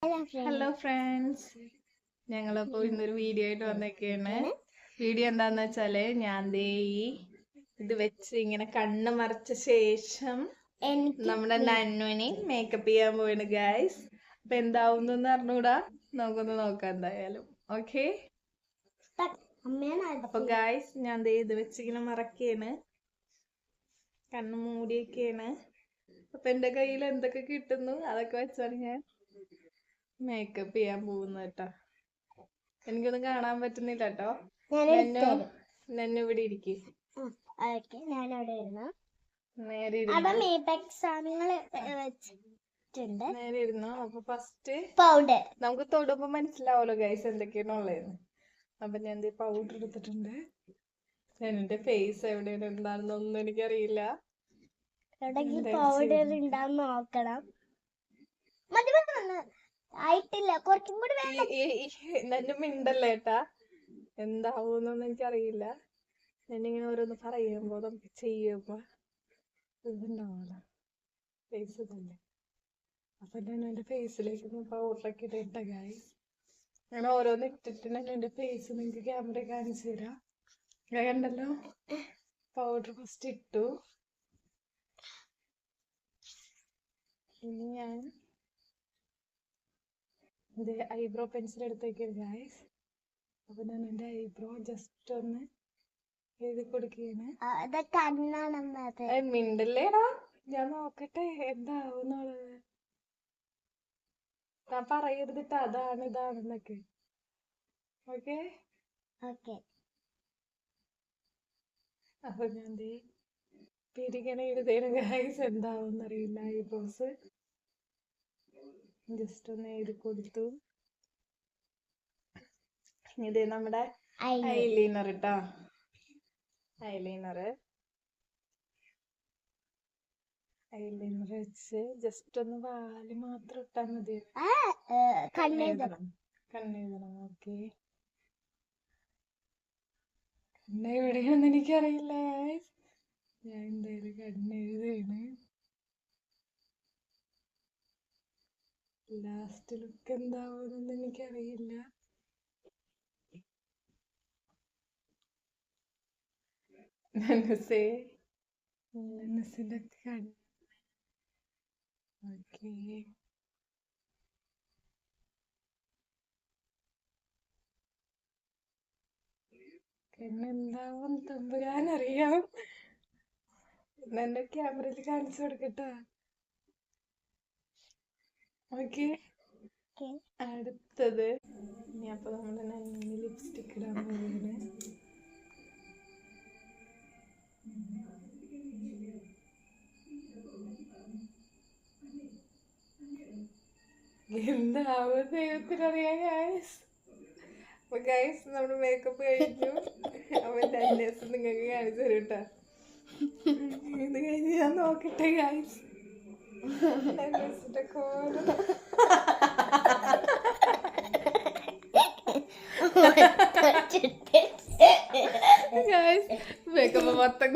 Hello friends, ഞങ്ങളിപ്പോൾ ഇന്നൊരു video ആയിട്ട് വന്നേക്കാണ്. വീഡിയോ എന്താന്ന് വെച്ചാല് ഞാൻ ഇത് വെച്ച് ഇങ്ങനെ കണ്ണ് മറച്ച ശേഷം നമ്മുടെ നന്നുവിനെ മേക്കപ്പ് ചെയ്യാൻ പോവാണ് ഗൈസ്. അപ്പൊ എന്താവുന്നെന്ന് അറിഞ്ഞൂടാ, നമുക്കൊന്ന് നോക്കാം എന്തായാലും. ഓക്കെ, അപ്പൊ ഗൈസ് ഞാൻ ഇത് വെച്ച് ഇങ്ങനെ മറക്കാണ്, കണ്ണ് മൂടിയൊക്കെയാണ്. അപ്പൊ എന്റെ കയ്യിൽ എന്തൊക്കെ കിട്ടുന്നു അതൊക്കെ വെച്ചാണ് ഞാൻ മേക്കപ്പ് ചെയ്യാൻ പോകുന്നത് കേട്ടോ. എനിക്കൊന്നും കാണാൻ പറ്റുന്നില്ല കേട്ടോ. നന്നു ഇവിടെ ഇരിക്കും. നേരെ ഇരുന്നു. അപ്പൊ ഫസ്റ്റ് പൗഡർ നമുക്ക് തൊടുമ്പോ മനസ്സിലാവല്ലോ ഗൈസ് എന്തൊക്കെയാണ് ഉള്ളതെന്ന്. അപ്പൊ ഞാൻ പൗഡർ എടുത്തിട്ടുണ്ട്. എന്റെ ഫേസ് എവിടെയാണ് എന്താണെന്നൊന്നും എനിക്കറിയില്ല. പൗഡർ ഉണ്ടാന്ന് നോക്കണം. ആയിട്ടില്ല, കുറച്ചും കൂടി നന്നു മിണ്ടല്ലേട്ടാ, എന്താവൂന്നൊന്നും എനിക്കറിയില്ല. ഞാനിങ്ങനെ ഓരോന്ന് പറയുമ്പോ നമുക്ക് ചെയ്യുമ്പോ ഇതുണ്ടാവൂല, ഫേസ് തന്നെ. അപ്പൊ ഞാൻ എന്റെ ഫേസിലേക്ക് പൗഡറൊക്കെ ഇട്ട ഗൈസ്. ഞാൻ ഓരോന്ന് ഇട്ടിട്ട് എന്റെ ഫേസ് നിങ്ങൾക്ക് ക്യാമറ കാണിച്ചു തരാം. കണ്ടല്ലോ, പൗഡർ ഫസ്റ്റ് ഇട്ടു. ഇനി ഞാൻ ഇത് ഐബ്രോ പെൻസിൽ എടുത്തേക്ക് ഗൈസ്. അപ്പൊ ഞാൻ എന്റെ ഐബ്രോ ജസ്റ്റ് ഒന്ന് എഴുതി കൊടുക്കുകയാണ്. മിണ്ടല്ലേടാ, ഞാൻ നോക്കട്ടെ എന്താവുന്നുള്ളത്. ഞാൻ പറയരുതിട്ട് അതാണ് ഇതാണെന്നൊക്കെ. ഓക്കെ, അപ്പൊ ഞാൻ പിരികണ എഴുതേണ് ഗൈസ്. എന്താവുന്നറിയില്ല. ഐബ്രോസ് ജസ്റ്റ് ഒന്ന് എഴുതി കൊടുത്തു. ഇത് നമ്മുടെ ഐലൈനർ ഇട്ടോ. ഐലൈനർ വെച്ച് ജസ്റ്റ് ഒന്ന് വാല് മാത്രം ഇട്ടാ മതി. കണ്ണെഴുതണം. ഓക്കെ, കണ്ണെവിടെയാണെന്ന് എനിക്കറിയില്ല. ഞാൻ എന്തായാലും കണ്ണെഴുതാണ്. ലാസ്റ്റ് ലുക്ക് എന്താവുമെന്ന് എനിക്കറിയില്ല. നനസിന്റെ കണ്ണ്. ഓക്കെ, കണ്ണെന്താവും തമ്പുരാനറിയാം. എന്റെ ക്യാമറയിൽ കാണിച്ചു കൊടുക്കട്ടാ. ഓക്കെ, അടുത്തത് ഇനി അപ്പൊ നമ്മുടെ നന്നിന് ലിപ്സ്റ്റിക് ഇടാൻ പോകുന്നത്. എന്താവും ദൈവത്തിനറിയാം ഗൈസ്. അപ്പൊ ഗൈസ് നമ്മുടെ മേക്കപ്പ് കഴിഞ്ഞു. അവൻ ഡാൻസ് നിങ്ങൾക്ക് കാണിച്ചു തരും കേട്ടോ. ഇത് കഴിഞ്ഞ് ഞാൻ നോക്കട്ടെ ഗൈസ്. മേക്കപ്പ് മൊത്തം